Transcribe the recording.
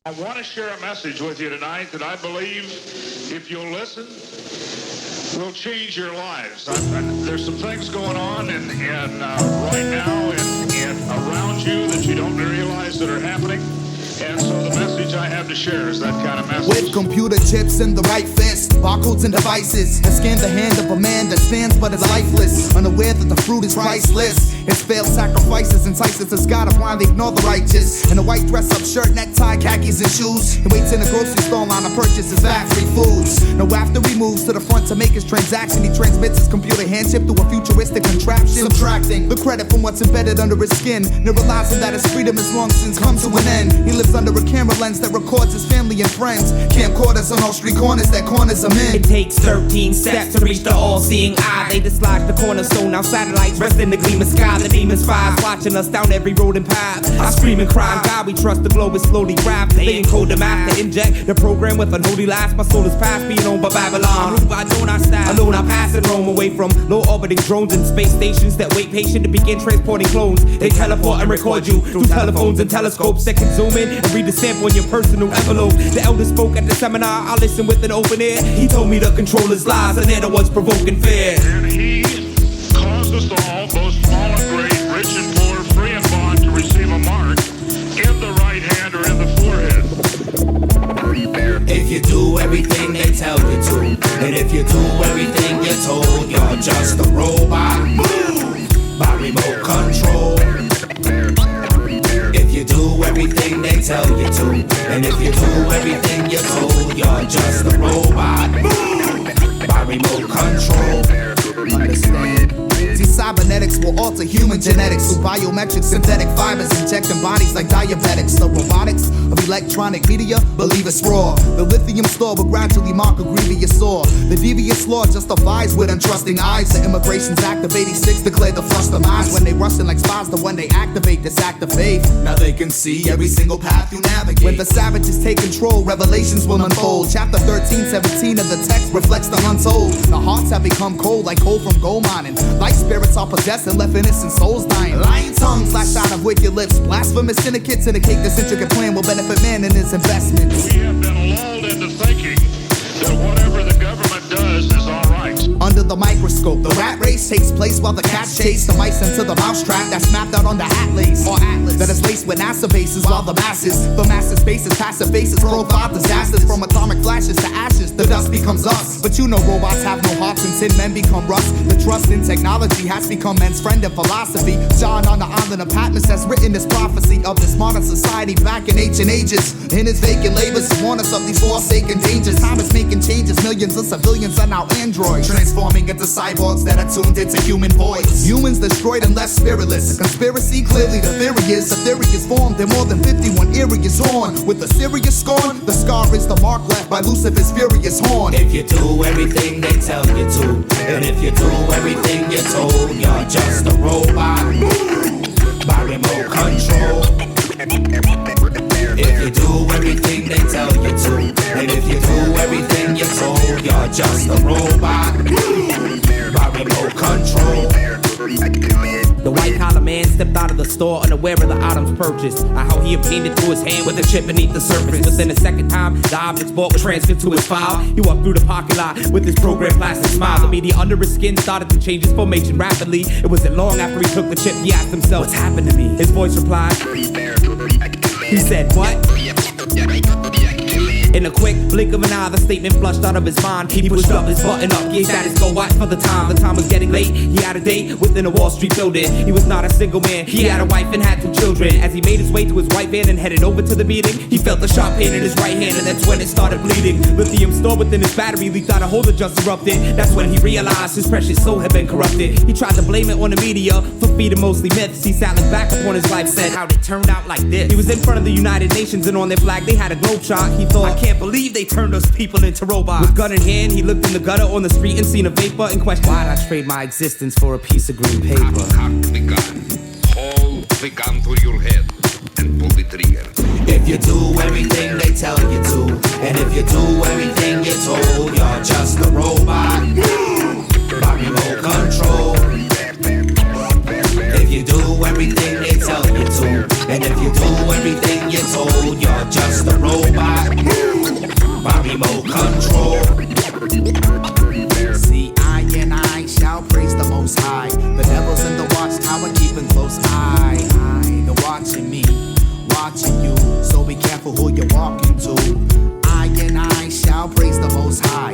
I want to share a message with you tonight that I believe, if you'll listen, will change your lives. There's some things going on right now and around you that you don't realize that are happening. And so the message I have to share is that kind of message. With computer chips in the right fist, barcodes and devices, and scan the hand of a man that stands but is lifeless, unaware that the fruit is priceless. His failed sacrifices entices the God of wine, they ignore the righteous. In a white dress-up shirt, necktie, khakis and shoes, he waits in a grocery store line to purchase his factory foods. Now after he moves to the front to make his transaction, he transmits his computer hand chip through a futuristic contraption, subtracting the credit from what's embedded under his skin, never realizing that his freedom has long since come to an end. He lives under a camera lens that records his family and friends, camcorders on all street corners that corners him in. It takes 13 steps to reach the all-seeing eye. They dislodge the cornerstone, now satellites rest in the gleaming sky. The demons spies watching us down every road and path. I scream and cry, God we trust, the globe is slowly grabbed. They encode the math to inject the program with unholy lies. My soul is past being owned by Babylon. Move I don't I stand alone, I pass and roam away from low orbiting drones and space stations that wait patient to begin transporting clones. They teleport and record you through telephones and telescopes that can zoom in and read the sample in your personal envelope. The elder spoke at the seminar, I listened with an open ear. He told me to control his lies, and they're the ones provoking fear. And he caused us all, both small and great, rich and poor, free and bond, to receive a mark in the right hand or in the forehead. If you do everything they tell you to, and if you do everything you're told, you're just a robot. Move by remote control. If you do everything they tell you to, and if you do everything you're told, you're just a robot. Move by remote control. Understand? See, cybernetics will alter human genetics through biometric synthetic fibers, injecting bodies like diabetics. The robotics of electronic media, believe it's raw. The lithium store will gradually mark a grievous sore. The devious law justifies with untrusting eyes. The Immigrations Act of 86 declared the flush demise. When they rustin' like spies, the one they activate this act of faith. Now they can see every single path you navigate. When the savages take control, revelations will unfold. Chapter 13, 17 of the text reflects the untold. The hearts have become cold like coal from gold mining. Light spirits are possessed and left innocent souls dying. Lying tongues lash out of wicked lips. Blasphemous syndicates indicate this intricate plan will benefit man and his investments. We have been lulled into thinking that whatever the government does is all right. Under the microscope, the rat race takes place while the cats chase the mice into the mousetrap that's mapped out on the atlas, or atlas, that is laced with NASA bases, while the masses faces, passive faces, profile disasters from atomic flashes to ashes. The dust becomes us, but you know robots have no hearts and tin men become rust. The trust in technology has become men's friend and philosophy. John on the island of Patmos has written this prophecy of this modern society back in ancient ages. In his vacant labors, he warned us of these forsaken dangers. Time is making changes, millions of civilians are now androids, transforming into cyborgs that are tuned into human voice. Humans destroyed and left spiritless. A conspiracy, clearly the theory is formed in more than 51 areas on. With a serious scorn, the scar is the mark left by Lucifer's furious horn. If you do everything they tell you to, and if you do everything you're told, you're just a robot. Move by remote control. If you do everything they tell you to, and if you do everything you're told, you're just a robot. Move by remote control. The white-collar man stepped out of the store unaware of the items purchased. How he obtained it through his hand with a chip beneath the surface. Within a second time, the objects bought was transferred to his file. He walked through the parking lot with his programmed plastic smile. The media under his skin started to change his formation rapidly. It wasn't long after he took the chip, he asked himself, what's happened to me? His voice replied, he said, what? In a quick blink of an eye, the statement flushed out of his mind. He pushed up his button up, gave status go watch for the time. The time was getting late, he had a date within a Wall Street building. He was not a single man, he had a wife and had 2 children. As he made his way to his white van and headed over to the meeting, he felt a sharp pain in his right hand, and that's when it started bleeding. Lithium stored within his battery leaked out, a hole that just erupted. That's when he realized his precious soul had been corrupted. He tried to blame it on the media for feeding mostly myths. He sat looked back upon his life, said, how'd it turn out like this? He was in front of the United Nations and on their flag they had a globe shot. He thought, I can't believe they turned us people into robots. With gun in hand, he looked in the gutter on the street and seen a vapor and questioned, why'd I trade my existence for a piece of green paper? Cock the gun, hold the gun to your head, and pull the trigger. If you do everything they tell you to, and if you do everything you're told, you're just a robot. By remote control. If you do everything they tell you to, and if you do everything you're told, you're just a robot. robot by remote control. See, I and I shall praise the Most High. The devil's in the watchtower keeping close eye. They're watching me, watching you, so be careful who you're walking to. I and I shall praise the Most High.